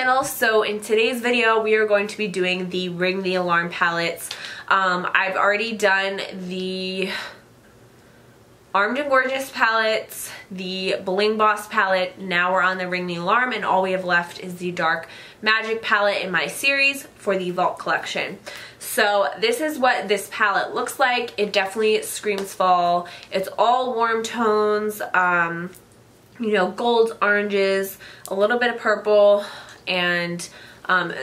channel. So in today's video we are going to be doing the Ring the Alarm palettes. I've already done the Armed and Gorgeous palettes, the Bling Boss palette, now we're on the Ring the Alarm, and all we have left is the Dark Magic palette in my series for the Vault collection. So this is what this palette looks like. It definitely screams fall. It's all warm tones, you know, golds, oranges, a little bit of purple, and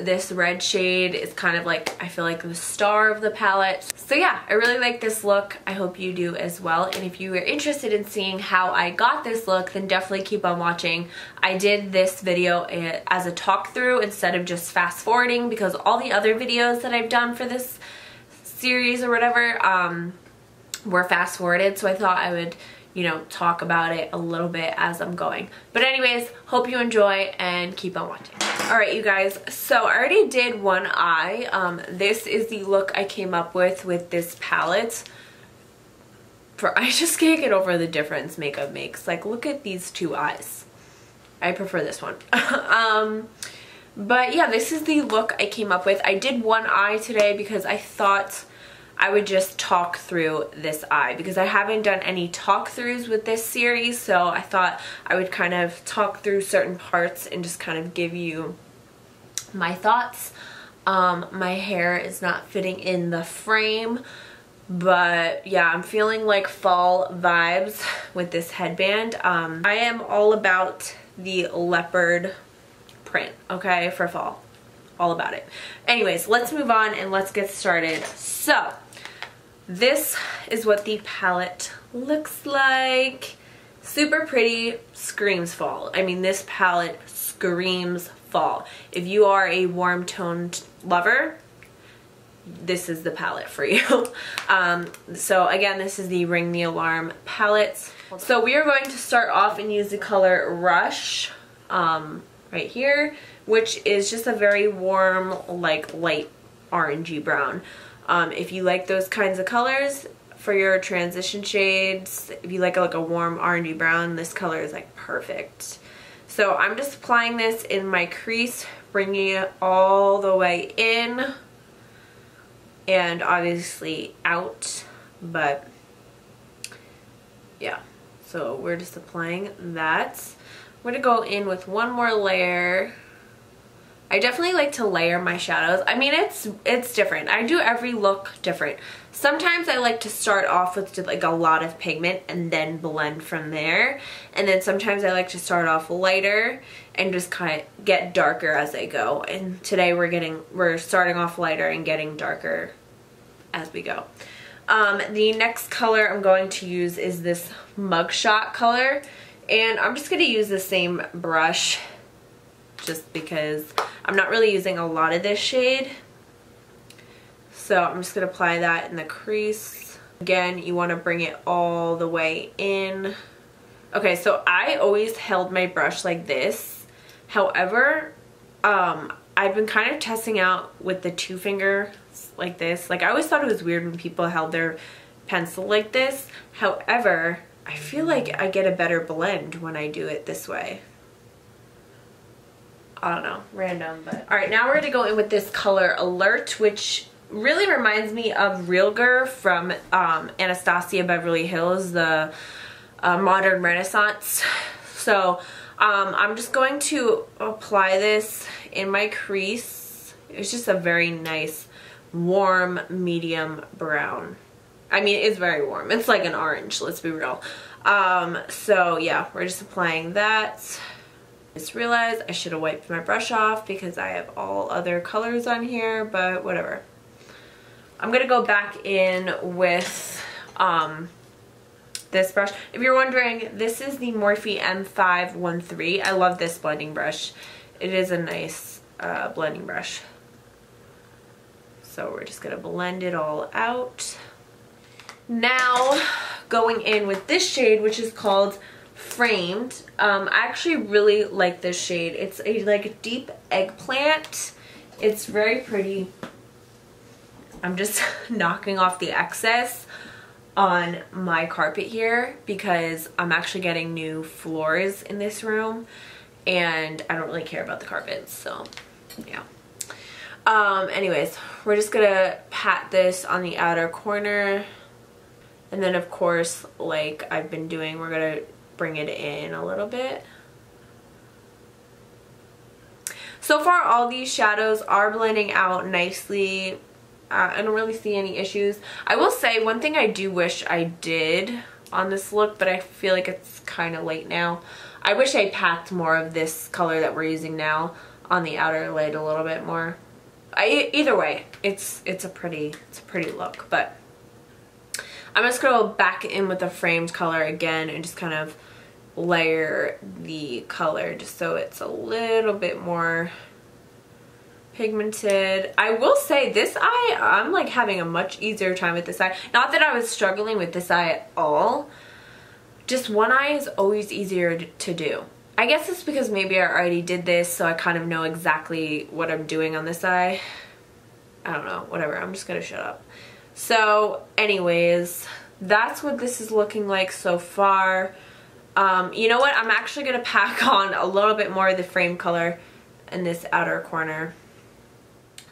this red shade is kind of like, I feel like, the star of the palette. So yeah, I really like this look. I hope you do as well. And if you are interested in seeing how I got this look, then definitely keep on watching. I did this video as a talk through instead of just fast forwarding, because all the other videos that I've done for this series or whatever were fast forwarded. So I thought I would, you know, talk about it a little bit as I'm going. But anyways, hope you enjoy and keep on watching. Alright you guys, so I already did one eye. This is the look I came up with this palette. I just can't get over the difference makeup makes. Like, look at these two eyes. I prefer this one. But yeah, this is the look I came up with. I did one eye today because I thought I would just talk through this eye, because I haven't done any talk throughs with this series, so I thought I would kind of talk through certain parts and just kind of give you my thoughts. My hair is not fitting in the frame, but yeah, I'm feeling like fall vibes with this headband. I am all about the leopard print, okay, for fall. All about it. Anyways, let's move on and let's get started. So this is what the palette looks like. Super pretty, screams fall. I mean, this palette screams fall. If you are a warm toned lover, this is the palette for you. So again, this is the Ring the Alarm palettes. So we are going to start off and use the color Rush right here, which is just a very warm, like light orangey brown. If you like those kinds of colors for your transition shades, if you like a warm orangey brown, this color is like perfect. So I'm just applying this in my crease, bringing it all the way in and obviously out, but yeah, so we're just applying that. I'm gonna go in with one more layer. I definitely like to layer my shadows. I mean, it's different. I do every look different. Sometimes I like to start off with just like a lot of pigment and then blend from there. And then sometimes I like to start off lighter and just kind of get darker as I go. And today we're starting off lighter and getting darker as we go. The next color I'm going to use is this Mugshot color. And I'm just going to use the same brush just because I'm not really using a lot of this shade. So I'm just going to apply that in the crease. Again, you want to bring it all the way in. Okay, so I always held my brush like this. However, I've been kind of testing out with the two finger like this. Like, I always thought it was weird when people held their pencil like this. However, I feel like I get a better blend when I do it this way. I don't know, random, but. Alright, now we're going to go in with this color Alert, which really reminds me of Real Girl from Anastasia Beverly Hills, the Modern Renaissance. So I'm just going to apply this in my crease. It's just a very nice, warm, medium brown. I mean, it's very warm. It's like an orange, let's be real. So yeah, we're just applying that. I just realized I should have wiped my brush off because I have all other colors on here, but whatever. I'm gonna go back in with this brush. If you're wondering, this is the Morphe M513. I love this blending brush. It is a nice blending brush. So we're just gonna blend it all out. Now going in with this shade, which is called Framed. I actually really like this shade. It's like a deep eggplant. It's very pretty. I'm just knocking off the excess on my carpet here because I'm actually getting new floors in this room, and I don't really care about the carpets, so yeah. Anyways, we're just gonna pat this on the outer corner, and then of course, like I've been doing, we're gonna bring it in a little bit. So far, all these shadows are blending out nicely. I don't really see any issues. I will say one thing I do wish I did on this look, but I feel like it's kind of late now. I wish I packed more of this color that we're using now on the outer lid a little bit more. Either way, it's a pretty look, but I'm just gonna go back in with the framed color again and just kind of layer the color just so it's a little bit more pigmented. I will say this eye, I'm like having a much easier time with this eye. Not that I was struggling with this eye at all, just one eye is always easier to do. I guess it's because maybe I already did this, so I kind of know exactly what I'm doing on this eye. I don't know, whatever, I'm just gonna shut up. So anyways, that's what this is looking like so far. You know what, I'm actually gonna pack on a little bit more of the frame color in this outer corner.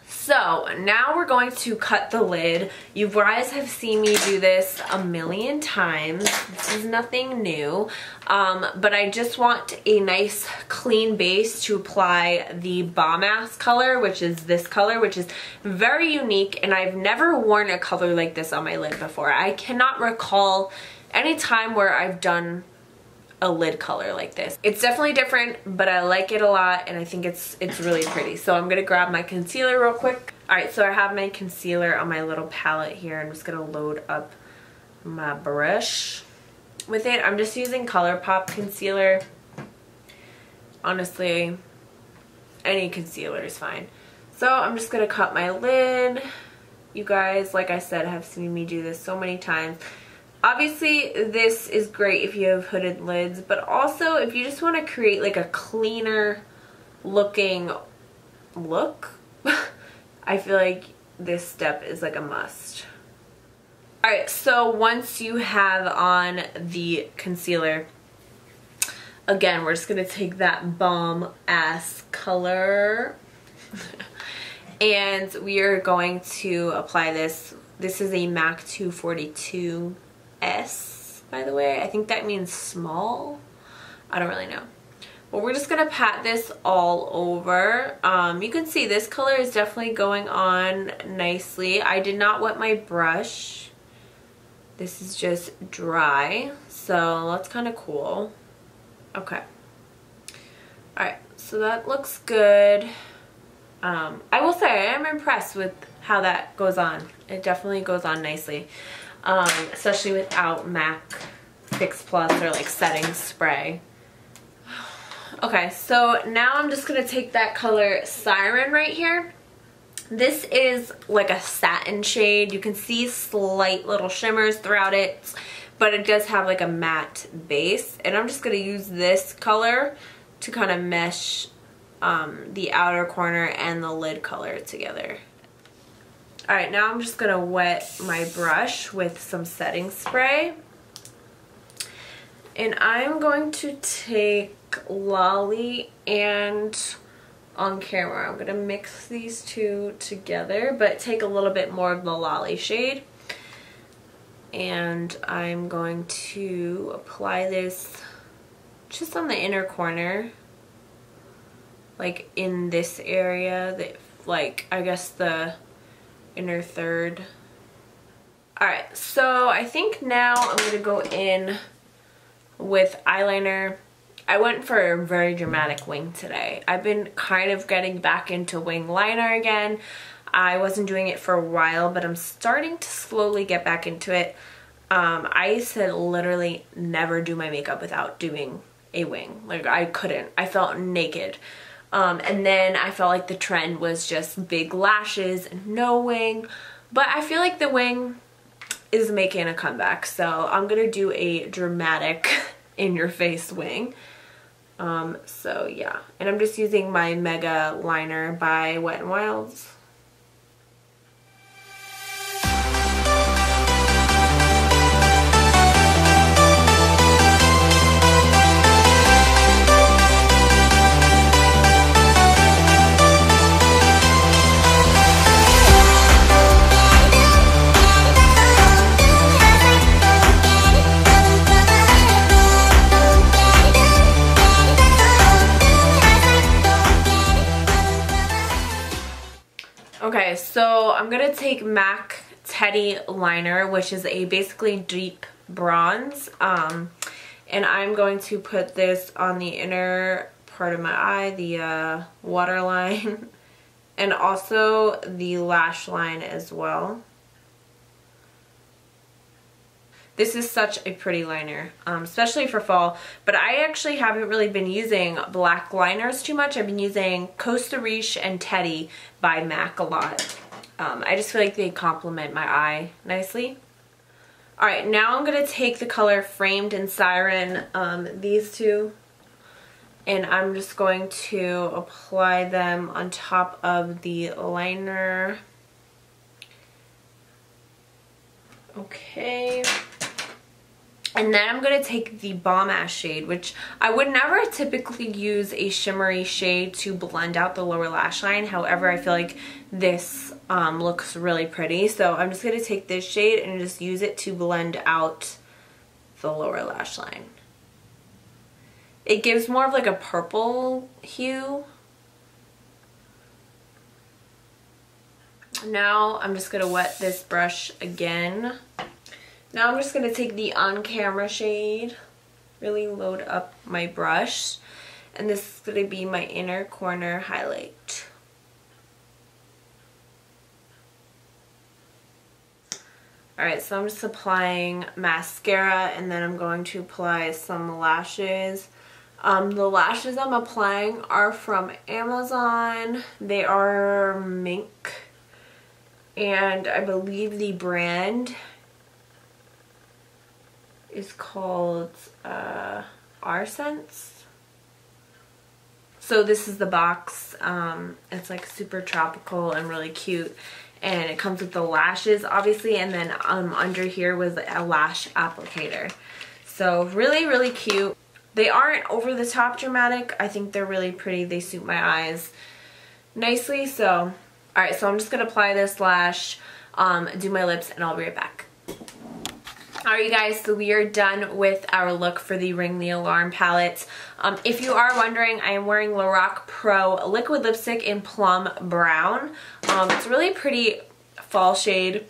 So now we're going to cut the lid. You guys have seen me do this a million times. This is nothing new, but I just want a nice clean base to apply the Bomb Ass color, which is this color, which is very unique, and I've never worn a color like this on my lid before. I cannot recall any time where I've done a lid color like this. It's definitely different, but I like it a lot, and I think it's really pretty. So I'm gonna grab my concealer real quick. Alright, so I have my concealer on my little palette here. I'm just gonna load up my brush with it. I'm just using ColourPop concealer. Honestly, any concealer is fine. So I'm just gonna cut my lid. You guys, like I said, have seen me do this so many times. Obviously, this is great if you have hooded lids, but also if you just want to create like a cleaner looking look, I feel like this step is like a must. Alright, so once you have on the concealer, again, we're just going to take that Bomb Ass color and we are going to apply this. This is a MAC 242 S, by the way. I think that means small. I don't really know. But we're just gonna pat this all over. You can see this color is definitely going on nicely. I did not wet my brush. This is just dry, so that's kind of cool. Okay. Alright, so that looks good. I will say I am impressed with how that goes on. It definitely goes on nicely. Especially without MAC Fix Plus or like setting spray. Okay, so now I'm just going to take that color Siren right here. This is like a satin shade. You can see slight little shimmers throughout it, but it does have like a matte base. And I'm just going to use this color to kind of mesh the outer corner and the lid color together. Alright, now I'm just going to wet my brush with some setting spray. And I'm going to take Lolly and On Camera. I'm going to mix these two together, but take a little bit more of the Lolly shade. And I'm going to apply this just on the inner corner. Like in this area, that, like, I guess the inner third. Alright, so I think now I'm going to go in with eyeliner. I went for a very dramatic wing today. I've been kind of getting back into wing liner again. I wasn't doing it for a while, but I'm starting to slowly get back into it. I used to literally never do my makeup without doing a wing. Like, I couldn't. I felt naked. And then I felt like the trend was just big lashes and no wing. But I feel like the wing is making a comeback. So I'm going to do a dramatic in-your-face wing. So yeah. And I'm just using my Mega Liner by Wet n Wild's. So I'm going to take MAC Teddy Liner, which is a basically deep bronze. And I'm going to put this on the inner part of my eye, the waterline, and also the lash line as well. This is such a pretty liner, especially for fall, but I actually haven't really been using black liners too much. I've been using Costa Riche and Teddy by MAC a lot. I just feel like they complement my eye nicely. Alright, now I'm going to take the color Framed and Siren, these two, and I'm just going to apply them on top of the liner. Okay. And then I'm going to take the Bomb Ash shade, which I would never typically use a shimmery shade to blend out the lower lash line. However, I feel like this looks really pretty. So I'm just going to take this shade and just use it to blend out the lower lash line. It gives more of like a purple hue. Now I'm just going to wet this brush again. Now I'm just going to take the On Camera shade, really load up my brush, and this is going to be my inner corner highlight. Alright, so I'm just applying mascara, and then I'm going to apply some lashes. The lashes I'm applying are from Amazon. They are Mink, and I believe the brand is called Arsense. So this is the box. It's like super tropical and really cute, and it comes with the lashes obviously, and then under here was a lash applicator. So really cute. They aren't over the top dramatic. I think they're really pretty. They suit my eyes nicely. So alright, so I'm just gonna apply this lash, do my lips, and I'll be right back. Alright guys, so we are done with our look for the Ring the Alarm palette. If you are wondering, I am wearing Lorac Pro liquid lipstick in Plum Brown. It's a really pretty fall shade,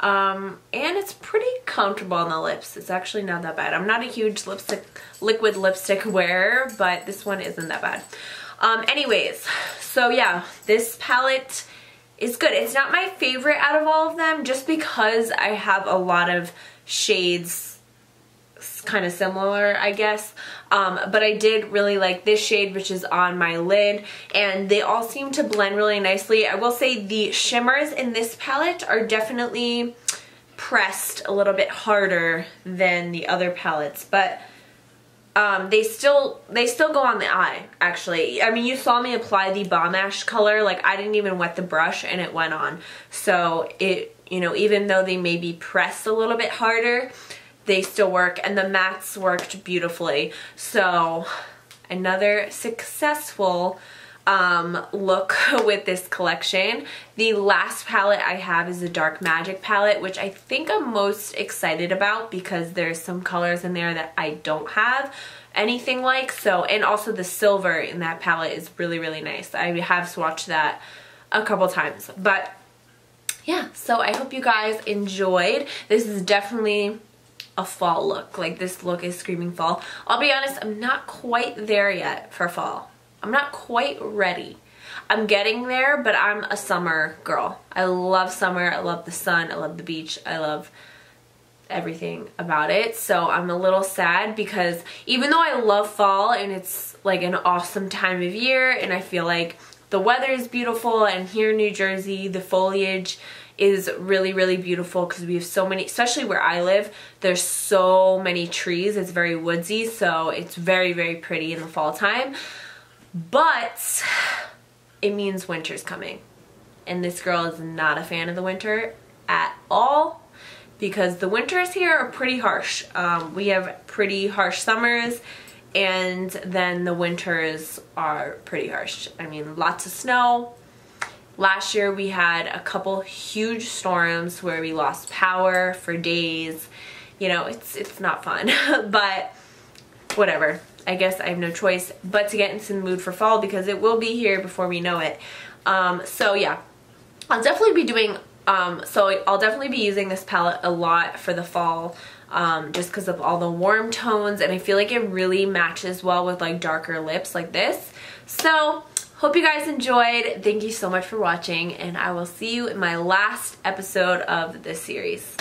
and it's pretty comfortable on the lips. It's actually not that bad. I'm not a huge liquid lipstick wearer, but this one isn't that bad. Anyways, so yeah, this palette is good. It's not my favorite out of all of them, just because I have a lot of shades kind of similar, I guess, but I did really like this shade, which is on my lid, and they all seem to blend really nicely. I will say the shimmers in this palette are definitely pressed a little bit harder than the other palettes, but they still go on the eye, actually. I mean, you saw me apply the Bomb Ash color, like I didn't even wet the brush and it went on. So it, you know, even though they may be pressed a little bit harder, they still work, and the mattes worked beautifully. So another successful look with this collection. The last palette I have is the Dark Magic palette, which I think I'm most excited about because there's some colors in there that I don't have anything like. So, and also the silver in that palette is really nice. I have swatched that a couple times, but yeah, so I hope you guys enjoyed. This is definitely a fall look. Like, this look is screaming fall. I'll be honest, I'm not quite there yet for fall. I'm not quite ready. I'm getting there, but I'm a summer girl. I love summer. I love the sun. I love the beach. I love everything about it. So I'm a little sad because even though I love fall and it's like an awesome time of year, and I feel like the weather is beautiful, and here in New Jersey the foliage is really beautiful because we have so many, especially where I live, there's so many trees. It's very woodsy, so it's very pretty in the fall time. But it means winter's coming, and this girl is not a fan of the winter at all, because the winters here are pretty harsh. We have pretty harsh summers, and then the winters are pretty harsh. I mean, lots of snow. Last year we had a couple huge storms where we lost power for days. You know, it's not fun, but whatever. I guess I have no choice but to get into the mood for fall, because it will be here before we know it. So yeah, I'll definitely be doing, so I'll definitely be using this palette a lot for the fall, just because of all the warm tones, and I feel like it really matches well with like darker lips like this. So hope you guys enjoyed. Thank you so much for watching, and I will see you in my last episode of this series.